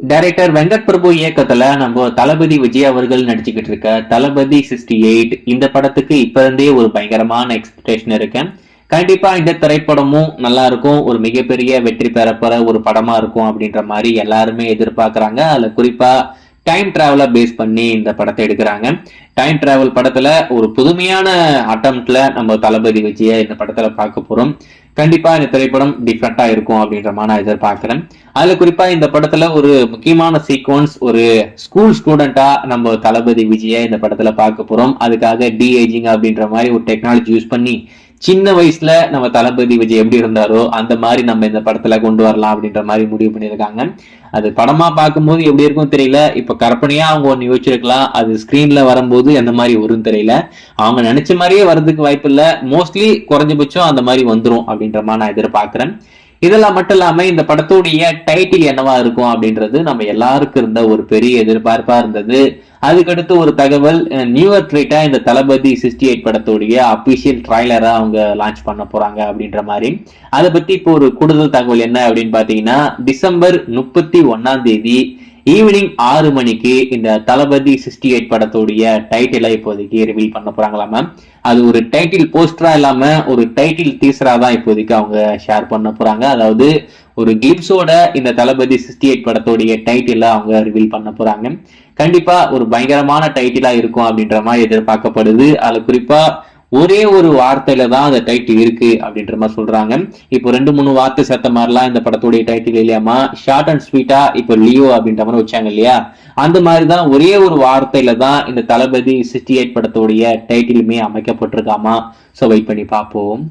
Director Venkat Prabhu இயக்கத்துல நம்ம தளபதி விஜய் அவர்கள் நடிச்சுக்கிட்டு இருக்க தளபதி 68 இந்த படத்துக்கு இப்ப இருந்தே ஒரு பயங்கரமான எக்ஸ்பெக்டேஷன் இருக்கு. கண்டிப்பா இந்த திரைப்படமும் நல்லா இருக்கும், ஒரு மிகப்பெரிய வெற்றி பெறப்போற ஒரு படமா இருக்கும் அப்படின்ற மாதிரி எல்லாருமே எதிர்பார்க்கறாங்க. அதுல குறிப்பா டைம் டிராவலை பேஸ் பண்ணி இந்த படத்தை எடுக்கிறாங்க. டைம் டிராவல் படத்துல ஒரு புதுமையான அட்டம்ப்ட்ல நம்ம தளபதி விஜய இந்த படத்துல பார்க்க போறோம். கண்டிப்பா இந்த திரைப்படம் டிஃப்ரெண்டா இருக்கும் அப்படின்ற மாதிரி நான் எதிர்பார்க்கிறேன். அதுல குறிப்பா இந்த படத்துல ஒரு முக்கியமான சீக்வன்ஸ், ஒரு ஸ்கூல் ஸ்டூடெண்டா நம்ம தளபதி விஜய இந்த படத்துல பார்க்க போறோம். அதுக்காக டி ஏஜிங் அப்படின்ற மாதிரி ஒரு டெக்னாலஜி யூஸ் பண்ணி சின்ன வயசுல நம்ம தளபதி விஜய் எப்படி இருந்தாரோ அந்த மாதிரி நம்ம இந்த படத்துல கொண்டு வரலாம் அப்படின்ற மாதிரி முடிவு பண்ணியிருக்காங்க. அது படமா பார்க்கும்போது எப்படி இருக்கும் தெரியல. இப்ப கற்பனையா அவங்க ஒண்ணு யோசிச்சிருக்கலாம், அது ஸ்கிரீன்ல வரும்போது எந்த மாதிரி வரும்னு தெரியல. அவங்க நினைச்ச மாதிரியே வர்றதுக்கு வாய்ப்பு இல்ல, மோஸ்ட்லி குறைஞ்சபட்சம் அந்த மாதிரி வந்துரும் அப்படின்ற மாதிரி நான் எதிர்பார்க்கிறேன். இதெல்லாம் மட்டும் இல்லாம இந்த படத்துடைய டைட்டில் என்னவா இருக்கும் அப்படின்றது நம்ம எல்லாருக்கும் இருந்த ஒரு பெரிய எதிர்பார்ப்பா இருந்தது. அதுக்கடுத்து ஒரு தகவல், நியூயர் ட்ரீட்டா இந்த தளபதி 68 படத்துடைய அபிஷியல் ட்ரைலரா அவங்க லான்ச் பண்ண போறாங்க அப்படின்ற மாதிரி. அதை பத்தி இப்போ ஒரு கூடுதல் தகவல் என்ன அப்படின்னு பாத்தீங்கன்னா, டிசம்பர் 31 ஈவினிங் 6 மணிக்கு இந்த தளபதி 68 படத்துடைய டைட்டிலை இப்போதைக்கு ரிவீல் பண்ண போறாங்களாம. அது ஒரு டைட்டில் போஸ்டரா இல்லாம ஒரு டைட்டில் டீசரா தான் இப்போதைக்கு அவங்க ஷேர் பண்ண போறாங்க. அதாவது ஒரு கிளிப்ஸோட இந்த தளபதி 68 படத்துடைய டைட்டில அவங்க ரிவீல் பண்ண போறாங்க. கண்டிப்பா ஒரு பயங்கரமான டைட்டிலா இருக்கும் அப்படின்ற மாதிரி எதிர்பார்க்கப்படுது. அதுல குறிப்பா ஒரே ஒரு வார்த்தையில தான் அந்த டைட்டில் இருக்கு அப்படின்ற மாதிரி சொல்றாங்க. இப்போ 2-3 வார்த்தை சேர்த்த மாதிரிலாம் இந்த படத்துடைய டைட்டில் இல்லையாமா, ஷார்ட் அண்ட் ஸ்வீட்டா இப்போ லியோ அப்படின்ற மாதிரி வச்சாங்க இல்லையா, அந்த மாதிரிதான் ஒரே ஒரு வார்த்தையில தான் இந்த தளபதி 68 படத்துடைய டைட்டிலுமே அமைக்கப்பட்டிருக்காமா. சோ வெயிட் பண்ணி பார்ப்போம்.